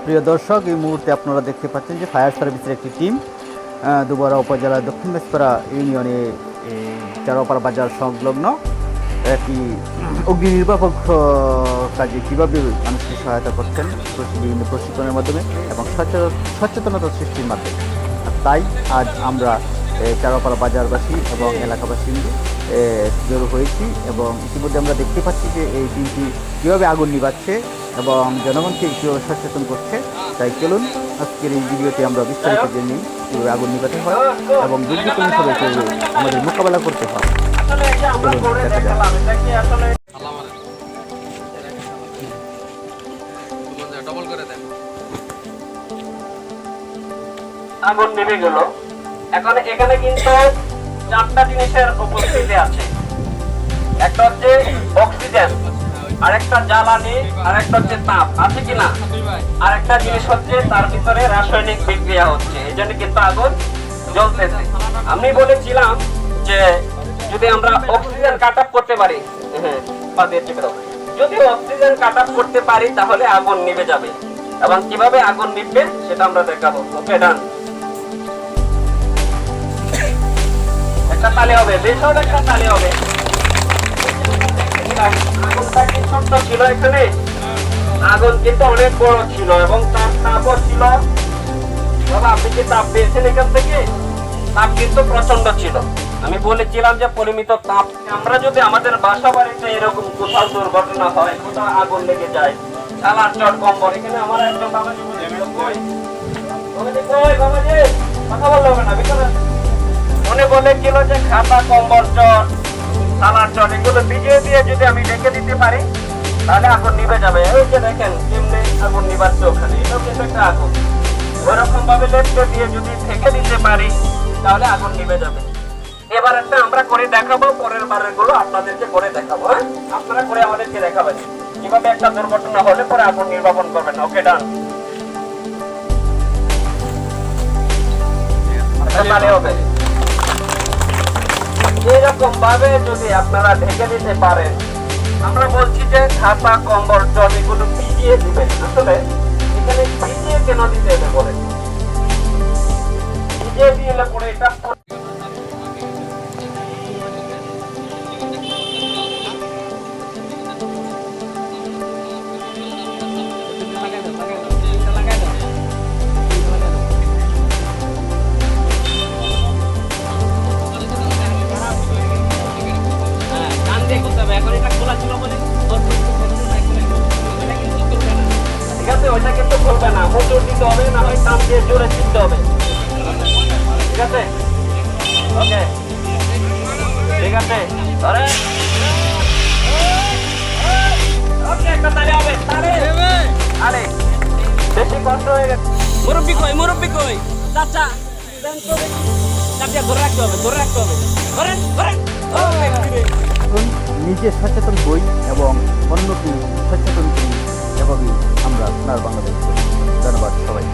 প্রিয় দর্শক, এই মুহূর্তে আপনারা দেখতে পাচ্ছেন যে ফায়ার সার্ভিসের একটি টিম দুবারা উপজেলার দক্ষিণ মেসপাড়া ইউনিয়নে চারোপাড়া বাজার সংলগ্ন একটি অগ্নি নির্বাপক কাজে কীভাবে মানুষকে সহায়তা করছেন বিভিন্ন প্রশিক্ষণের মাধ্যমে এবং সচেতনতা সৃষ্টির মাধ্যমে। তাই আজ আমরা চারোপাড়া বাজারবাসী এবং এলাকাবাসী মিলে জড়ো হয়েছি এবং ইতিমধ্যে আমরা দেখতে পাচ্ছি যে এই টিমটি কীভাবে আগুন নিভাচ্ছে এবং জনগণকে কীভাবে সচেতন করছে। তাই চলুন আজকের এই ভিডিওতে আমরা বিস্তারিত জেনে কীভাবে আগুন নিভাতে হয় এবং দুর্ঘটনা হিসেবে কীভাবে আমাদের মোকাবেলা করতে হয়। আগুন নিভে গেল। এখন এখানে কিন্তু চারটা জিনিসের উপস্থিতি আছে। একটা হচ্ছে অক্সিজেন, আরেকটা জ্বালানি, আরেকটা হচ্ছে তাপ, আছে কিনা? আরেকটা জিনিস হচ্ছে তার ভিতরে রাসায়নিক বিক্রিয়া হচ্ছে, এই জন্য কিন্তু আগুন জ্বলতেছে। আমি বলেছিলাম যে যদি আমরা অক্সিজেন কাট আপ করতে পারি, যদি অক্সিজেন কাট আপ করতে পারি তাহলে আগুন নিভে যাবে। এবং কিভাবে আগুন নিভবে সেটা আমরা দেখাবো। ওকে, ডান। একটা তালে হবে, বেশি একটা তালে হবে। আগুনটা কি ছোট্ট ছিল? এখানে আগুন কিন্তু অনেক বড় ছিল এবং তার তাপও ছিল। বাবা, আপনি কি তাপ পেয়েছেন এখান থেকে? তাপ কিন্তু প্রচন্ড ছিল। আমি বলেছিলাম যে পরিমিত তাপ। আমরা যদি আমাদের বাসা বাড়িতে এরকম কোথাও দুর্ঘটনা হয়, কোথাও আগুন লেগে যায়, চালার চট কম্বল, এখানে আমার একজন বাবাজি কথা বললে হবে না, ভিতরে মনে বলেছিল যে খাতা, কম্বল, চট, চালার চট এগুলো ভিজিয়ে দিয়ে যদি আমি রেখে দিতে পারি তাহলে আগুন নিভে যাবে। এই যে দেখেন কেমনে আগুন নিভাচ্ছে ওখানে, এটাও কিন্তু একটা আগুন। ওইরকম ভাবে লেপটে দিয়ে যদি ঢেকে দিতে পারি তাহলে আগুন নিভে যাবে। এবার একটা আমরা করে দেখাবো, পরের বারের গুলো আপনাদেরকে করে দেখাবো। হ্যাঁ, আপনারা করে আমাদেরকে দেখাবেন কিভাবে একটা দুর্ঘটনা হলে পরে আগুন নির্বাপন করবেন। ওকে, ডান। হবে এরকম ভাবে যদি আপনারা ঢেকে দিতে পারেন, আমরা বলছি যে খাতা, কম্বল, চট এগুলো ভিজিয়ে দিবেন। আসলে এখানে ভিজিয়ে কেন দিতে হবে বলে, ভিজিয়ে দিলে পরে এটা ওইটা কিন্তু খুলবে না, মোটর দিতে হবে, না হয় টান দিয়ে জোরে চিনতে হবে। ঠিক আছে, ওকে, ঠিক আছে। একটা তালে হবে, আরে বেশি কষ্ট হয়ে গেছে। মুরব্বি কই, মুরব্বি কই? চাচা ধরে রাখতে হবে, ধরে রাখতে হবে। নিজে সচেতন হই এবং অন্যকে সচেতন করি, এভাবেই আমরা সোনার বাংলাদেশ। ধন্যবাদ সবাই।